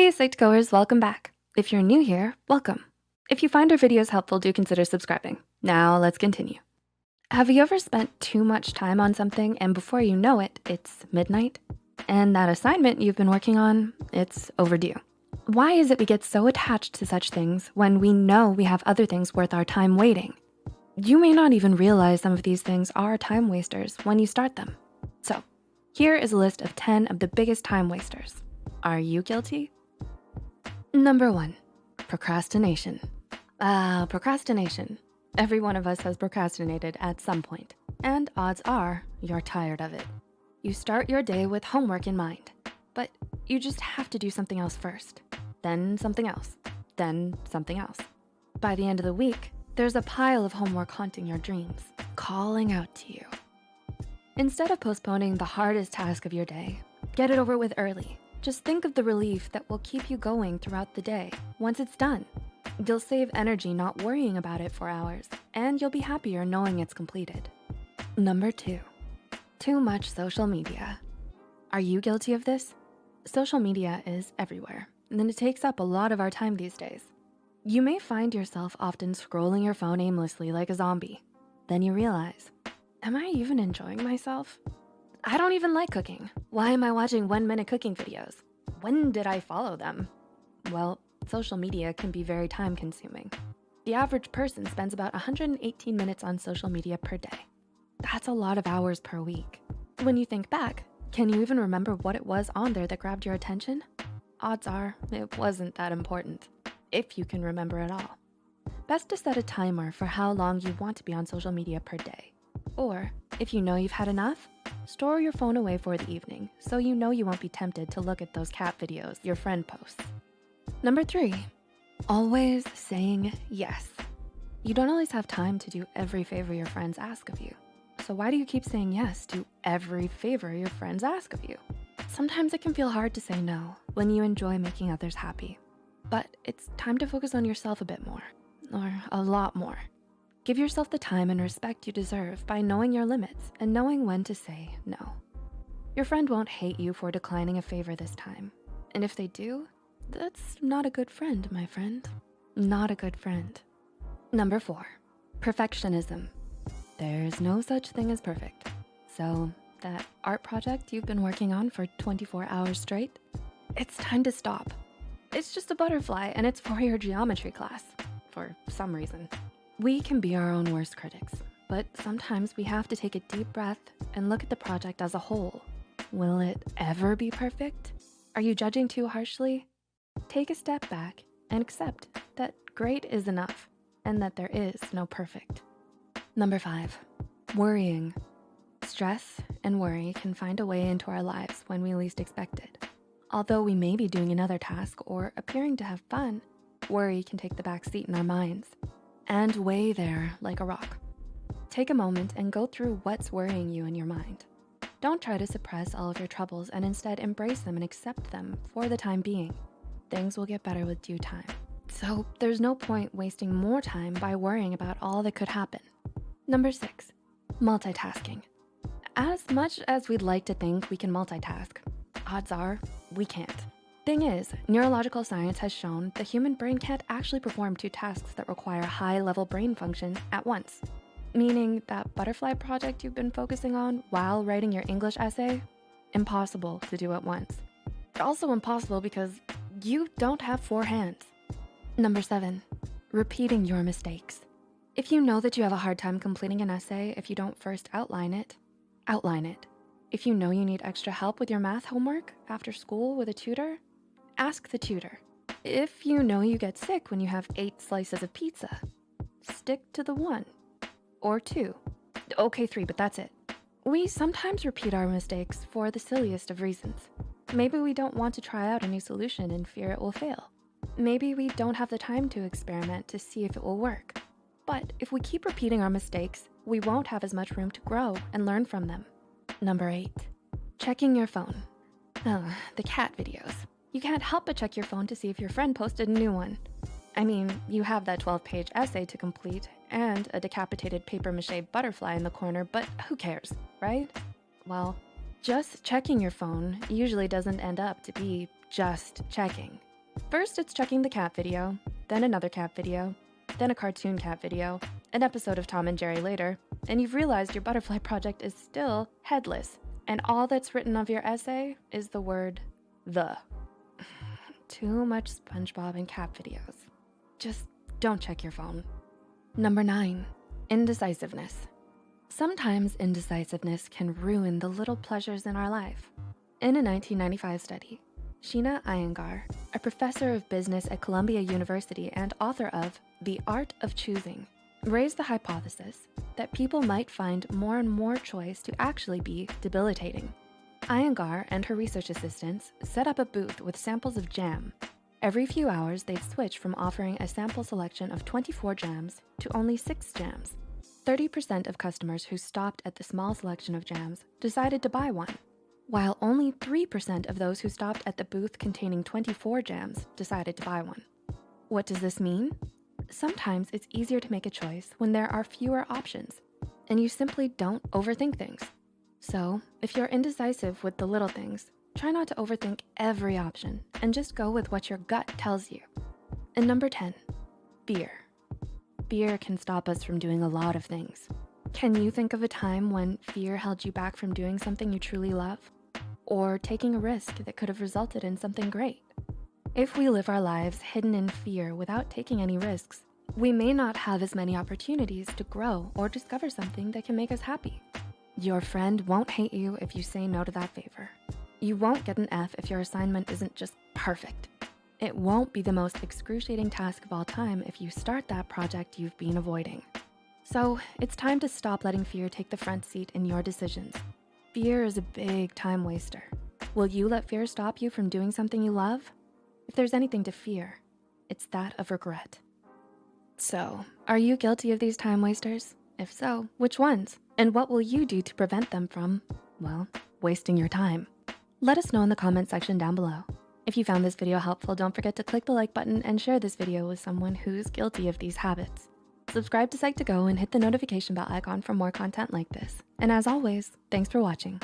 Hey Psych2Goers, welcome back. If you're new here, welcome. If you find our videos helpful, do consider subscribing. Now let's continue. Have you ever spent too much time on something and before you know it, it's midnight? And that assignment you've been working on, it's overdue. Why is it we get so attached to such things when we know we have other things worth our time waiting? You may not even realize some of these things are time wasters when you start them. So here is a list of 10 of the biggest time wasters. Are you guilty? Number 1, procrastination. Procrastination. Every one of us has procrastinated at some point, and odds are you're tired of it. You start your day with homework in mind, but you just have to do something else first, then something else, then something else. By the end of the week, there's a pile of homework haunting your dreams, calling out to you. Instead of postponing the hardest task of your day, get it over with early. Just think of the relief that will keep you going throughout the day once it's done. You'll save energy not worrying about it for hours, and you'll be happier knowing it's completed. Number 2, too much social media. Are you guilty of this? Social media is everywhere, and it takes up a lot of our time these days. You may find yourself often scrolling your phone aimlessly like a zombie. Then you realize, am I even enjoying myself? I don't even like cooking. Why am I watching 1-minute cooking videos? When did I follow them? Well, social media can be very time consuming. The average person spends about 118 minutes on social media per day. That's a lot of hours per week. When you think back, can you even remember what it was on there that grabbed your attention? Odds are it wasn't that important, if you can remember at all. Best to set a timer for how long you want to be on social media per day. Or if you know you've had enough, store your phone away for the evening so you know you won't be tempted to look at those cat videos your friend posts. Number 3, always saying yes. You don't always have time to do every favor your friends ask of you. So why do you keep saying yes to every favor your friends ask of you? Sometimes it can feel hard to say no when you enjoy making others happy. But it's time to focus on yourself a bit more, or a lot more. Give yourself the time and respect you deserve by knowing your limits and knowing when to say no. Your friend won't hate you for declining a favor this time. And if they do, that's not a good friend, my friend. Not a good friend. Number 4, perfectionism. There's no such thing as perfect. So that art project you've been working on for 24 hours straight, it's time to stop. It's just a butterfly and it's for your geometry class, for some reason. We can be our own worst critics, but sometimes we have to take a deep breath and look at the project as a whole. Will it ever be perfect? Are you judging too harshly? Take a step back and accept that great is enough and that there is no perfect. Number 5, worrying. Stress and worry can find a way into our lives when we least expect it. Although we may be doing another task or appearing to have fun, worry can take the back seat in our minds and weigh there like a rock. Take a moment and go through what's worrying you in your mind. Don't try to suppress all of your troubles and instead embrace them and accept them for the time being. Things will get better with due time. So there's no point wasting more time by worrying about all that could happen. Number 6, multitasking. As much as we'd like to think we can multitask, odds are we can't. Thing is, neurological science has shown the human brain can't actually perform 2 tasks that require high-level brain function at once. Meaning that butterfly project you've been focusing on while writing your English essay, impossible to do at once. Also impossible because you don't have 4 hands. Number 7, repeating your mistakes. If you know that you have a hard time completing an essay if you don't first outline it, outline it. If you know you need extra help with your math homework after school with a tutor, ask the tutor. If you know you get sick when you have 8 slices of pizza, stick to the 1 or 2. Okay, 3, but that's it. We sometimes repeat our mistakes for the silliest of reasons. Maybe we don't want to try out a new solution in fear it will fail. Maybe we don't have the time to experiment to see if it will work. But if we keep repeating our mistakes, we won't have as much room to grow and learn from them. Number 8, checking your phone. Oh, the cat videos. You can't help but check your phone to see if your friend posted a new one. I mean, you have that 12-page essay to complete and a decapitated papier-mâché butterfly in the corner, but who cares, right? Well, just checking your phone usually doesn't end up to be just checking. First, it's checking the cat video, then another cat video, then a cartoon cat video, an episode of Tom and Jerry later, and you've realized your butterfly project is still headless, and all that's written of your essay is the word the. Too much SpongeBob and cat videos. Just don't check your phone. Number 9, indecisiveness. Sometimes indecisiveness can ruin the little pleasures in our life. In a 1995 study, Sheena Iyengar, a professor of business at Columbia University and author of The Art of Choosing, raised the hypothesis that people might find more and more choice to actually be debilitating. Iyengar and her research assistants set up a booth with samples of jam. Every few hours, they'd switch from offering a sample selection of 24 jams to only 6 jams. 30% of customers who stopped at the small selection of jams decided to buy one, while only 3% of those who stopped at the booth containing 24 jams decided to buy one. What does this mean? Sometimes it's easier to make a choice when there are fewer options, and you simply don't overthink things. So if you're indecisive with the little things, try not to overthink every option and just go with what your gut tells you. And number 10, fear. Fear can stop us from doing a lot of things. Can you think of a time when fear held you back from doing something you truly love? Or taking a risk that could have resulted in something great? If we live our lives hidden in fear without taking any risks, we may not have as many opportunities to grow or discover something that can make us happy. Your friend won't hate you if you say no to that favor. You won't get an F if your assignment isn't just perfect. It won't be the most excruciating task of all time if you start that project you've been avoiding. So it's time to stop letting fear take the front seat in your decisions. Fear is a big time waster. Will you let fear stop you from doing something you love? If there's anything to fear, it's that of regret. So, are you guilty of these time wasters? If so, which ones? And what will you do to prevent them from, well, wasting your time? Let us know in the comment section down below. If you found this video helpful, don't forget to click the like button and share this video with someone who's guilty of these habits. Subscribe to Psych2Go and hit the notification bell icon for more content like this. And as always, thanks for watching.